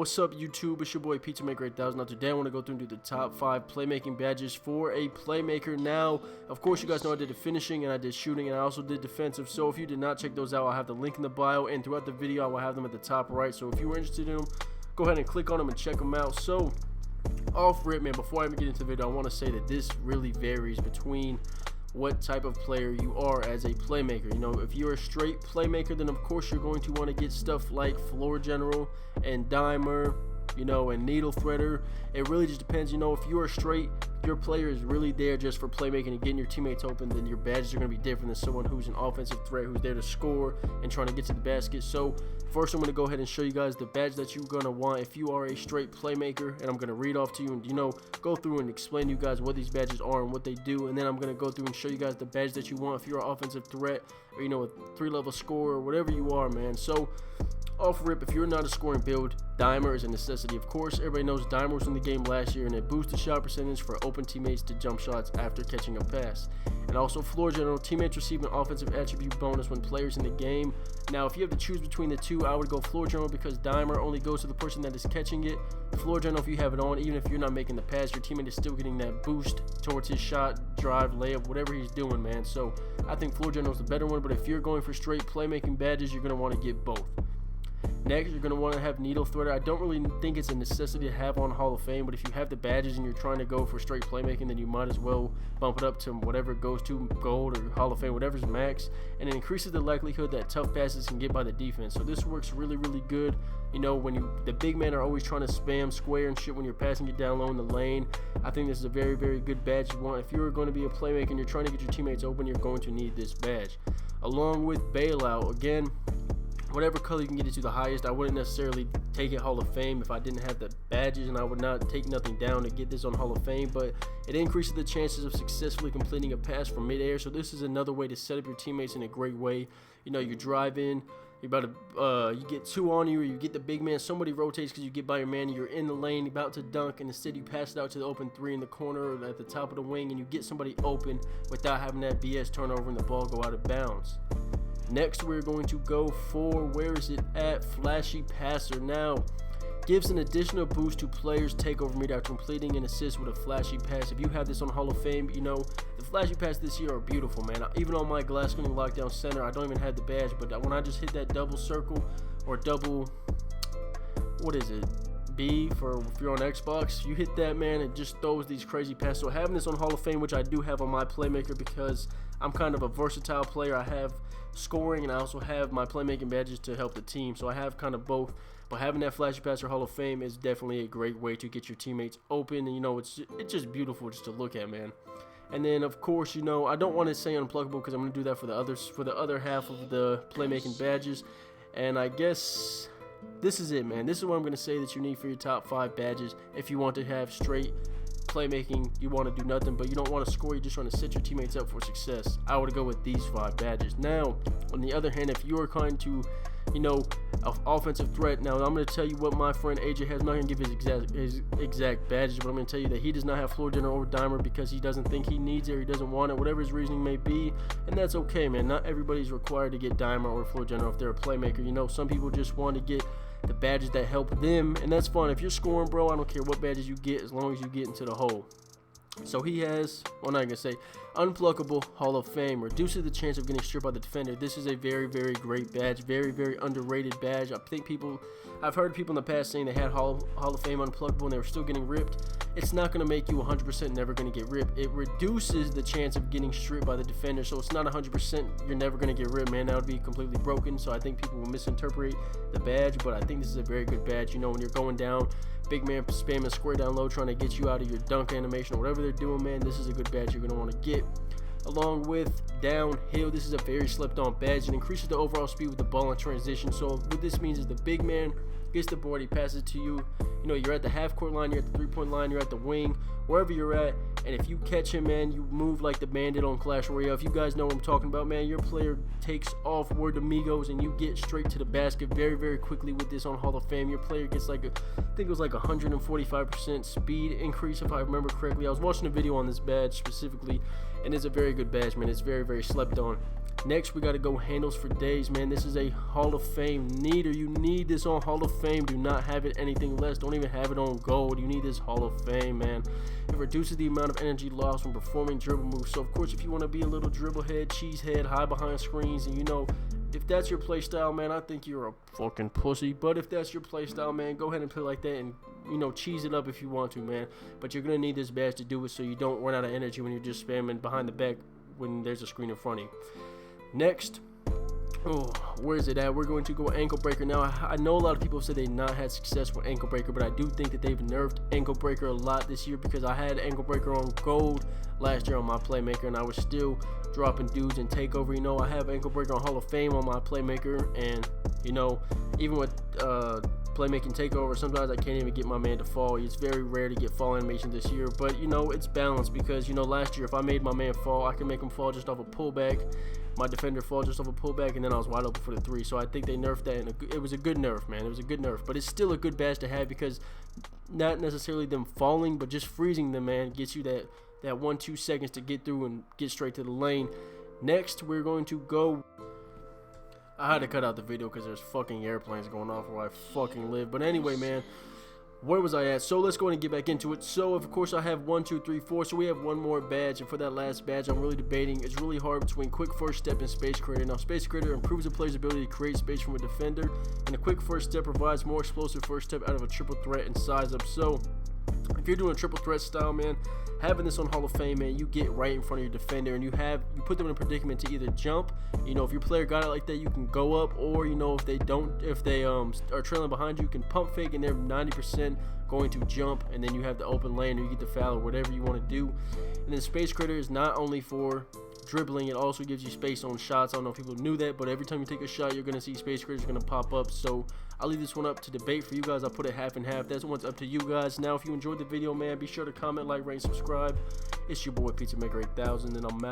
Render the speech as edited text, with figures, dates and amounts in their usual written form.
What's up, YouTube? It's your boy Playmaker 8000. Now today I want to go through and do the top 5 playmaking badges for a playmaker. Now, of course, you guys know I did the finishing and I did shooting and I also did defensive. So if you did not check those out, I'll have the link in the bio, and throughout the video I will have them at the top right. So if you were interested in them, go ahead and click on them and check them out. So off rip, man, before I even get into the video, I want to say that this really varies between what type of player you are as a playmaker. You know, if you're a straight playmaker, then of course you're going to want to get stuff like floor general and dimer, you know, and needle threader. It really just depends. You know, if you're straight, your player is really there just for playmaking and getting your teammates open, then your badges are going to be different than someone who's an offensive threat, who's there to score and trying to get to the basket. So first I'm going to go ahead and show you guys the badge that you're going to want if you are a straight playmaker, and I'm going to read off to you and, you know, go through and explain to you guys what these badges are and what they do, and then I'm going to go through and show you guys the badge that you want if you're an offensive threat or, you know, a 3-level scorer or whatever you are, man. So off rip, if you're not a scoring build, dimer is a necessity. Of course, everybody knows dimer was in the game last year and it boosted shot percentage for open teammates to jump shots after catching a pass. And also floor general, teammates receive an offensive attribute bonus when players in the game. Now if you have to choose between the two, I would go floor general because dimer only goes to the person that is catching it. Floor general, if you have it on, even if you're not making the pass, your teammate is still getting that boost towards his shot, drive, layup, whatever he's doing, man. So I think floor general is the better one, but if you're going for straight playmaking badges, you're going to want to get both. Next, you're going to want to have needle threader. I don't really think it's a necessity to have on Hall of Fame, but if you have the badges and you're trying to go for straight playmaking, then you might as well bump it up to whatever it goes to, gold or Hall of Fame, whatever's max, and it increases the likelihood that tough passes can get by the defense. So this works really, really good. You know, when the big men are always trying to spam square and shit when you're passing it down low in the lane, I think this is a very, very good badge you want. If you're going to be a playmaker and you're trying to get your teammates open, you're going to need this badge. Along with bailout, again, whatever color you can get it to the highest. I wouldn't necessarily take it Hall of Fame if I didn't have the badges, and I would not take nothing down to get this on Hall of Fame, but it increases the chances of successfully completing a pass from midair. So this is another way to set up your teammates in a great way. You know, you drive in, you're about to you get two on you, or you get the big man, somebody rotates because you get by your man, and you're in the lane about to dunk, and instead you pass it out to the open three in the corner or at the top of the wing, and you get somebody open without having that BS turnover and the ball go out of bounds. Next, we're going to go for, where is it at, flashy passer. Now, gives an additional boost to players' takeover meter after completing an assist with a flashy pass. If you have this on Hall of Fame, you know, the flashy pass this year are beautiful, man. Even on my glass screen lockdown center, I don't even have the badge, but when I just hit that double circle or double, what is it, B for if you're on Xbox, you hit that, man, it just throws these crazy passes. So having this on Hall of Fame, which I do have on my playmaker because I'm kind of a versatile player, I have scoring and I also have my playmaking badges to help the team, so I have kind of both. But having that flashy passer Hall of Fame is definitely a great way to get your teammates open, and you know, it's just beautiful just to look at, man. And then of course, you know, I don't want to say unpluggable because I'm going to do that for the other half of the playmaking badges, and I guess this is it, man. This is what I'm going to say that you need for your top 5 badges if you want to have straight playmaking. You want to do nothing, but you don't want to score, you just want to set your teammates up for success. I would go with these 5 badges. Now, on the other hand, if you're kind to, you know, an offensive threat, now I'm going to tell you what my friend AJ has. I'm not going to give his exact badges, but I'm going to tell you that he does not have floor general or dimer because he doesn't think he needs it or he doesn't want it, whatever his reasoning may be, and that's okay, man. Not everybody's required to get dimer or floor general if they're a playmaker. You know, some people just want to get the badges that help them, and that's fine. If you're scoring, bro, I don't care what badges you get as long as you get into the hole. So he has, well, I'm not gonna say unpluckable Hall of Fame, reduces the chance of getting stripped by the defender. This is a very, very great badge, very, very underrated badge. I think I've heard people in the past saying they had Hall of Fame unpluckable and they were still getting ripped. It's not gonna make you 100% never gonna get ripped. It reduces the chance of getting stripped by the defender, so it's not 100% you're never gonna get ripped, man. That would be completely broken. So I think people will misinterpret the badge, but I think this is a very good badge. You know, when you're going down, big man spamming square down low trying to get you out of your dunk animation or whatever they're doing, man, this is a good badge you're going to want to get. Along with downhill, this is a very slept on badge. It increases the overall speed with the ball in transition. So what this means is the big man gets the board, he passes it to you. You know, you're at the half court line, you're at the 3-point line, you're at the wing, wherever you're at, and if you catch him, man, you move like the bandit on Clash Royale. If you guys know what I'm talking about, man, your player takes off word DEMIGOD and you get straight to the basket very, very quickly with this on Hall of Fame. Your player gets like I think it was like 145% speed increase if I remember correctly. I was watching a video on this badge specifically, and it's a very good badge, man. It's very, very slept on. Next, we got to go handles for days, man. This is a Hall of Fame needer. You need this on Hall of Fame. Do not have it anything less. Don't even have it on gold. You need this Hall of Fame, man. It reduces the amount of energy lost when performing dribble moves. So of course, if you want to be a little dribble head, cheese head, hide behind screens, and you know, if that's your play style, man, I think you're a fucking pussy. But if that's your play style, man, go ahead and play like that and, you know, cheese it up if you want to, man. But you're going to need this badge to do it so you don't run out of energy when you're just spamming behind the back when there's a screen in front of you. Next, where is it at? We're going to go ankle breaker. Now, I know a lot of people said they not had success with ankle breaker, but I do think that they've nerfed ankle breaker a lot this year, because I had ankle breaker on gold last year on my Playmaker, and I was still dropping dudes in takeover. You know, I have ankle breaker on Hall of Fame on my Playmaker, and you know, even with Playmaking takeover, sometimes I can't even get my man to fall. It's very rare to get fall animation this year, but you know, it's balanced, because you know, last year if I made my man fall, I could make him fall just off a pullback, my defender fall just off a pullback, and then I was wide open for the 3. So I think they nerfed that, and it was a good nerf, man. It was a good nerf, but it's still a good badge to have, because not necessarily them falling, but just freezing them, man, gets you that 1-2 seconds to get through and get straight to the lane. Next, we're going to go. I had to cut out the video because there's fucking airplanes going off where I fucking live. But anyway, man, where was I at? So let's go ahead and get back into it. So of course I have 1, 2, 3, 4. So we have one more badge, and for that last badge, I'm really debating. It's really hard between quick first step and space creator. Now, space creator improves a player's ability to create space from a defender, and a quick first step provides more explosive first step out of a triple threat and size up. So if you're doing a triple threat style, man, having this on Hall of Fame, man, you get right in front of your defender, and you put them in a predicament to either jump. You know, if your player got it like that, you can go up, or you know, if they are trailing behind you, you can pump fake, and they're 90% going to jump, and then you have the open lane, or you get the foul, or whatever you want to do. And then space creator is not only for dribbling, it also gives you space on shots. I don't know if people knew that, but every time you take a shot, you're going to see space creators going to pop up. So I'll leave this one up to debate for you guys. I'll put it half and half. That's one's up to you guys. Now, if you enjoyed the video, man, be sure to comment, like, rate, and subscribe. It's your boy Pizza Maker 8000, and I'm out.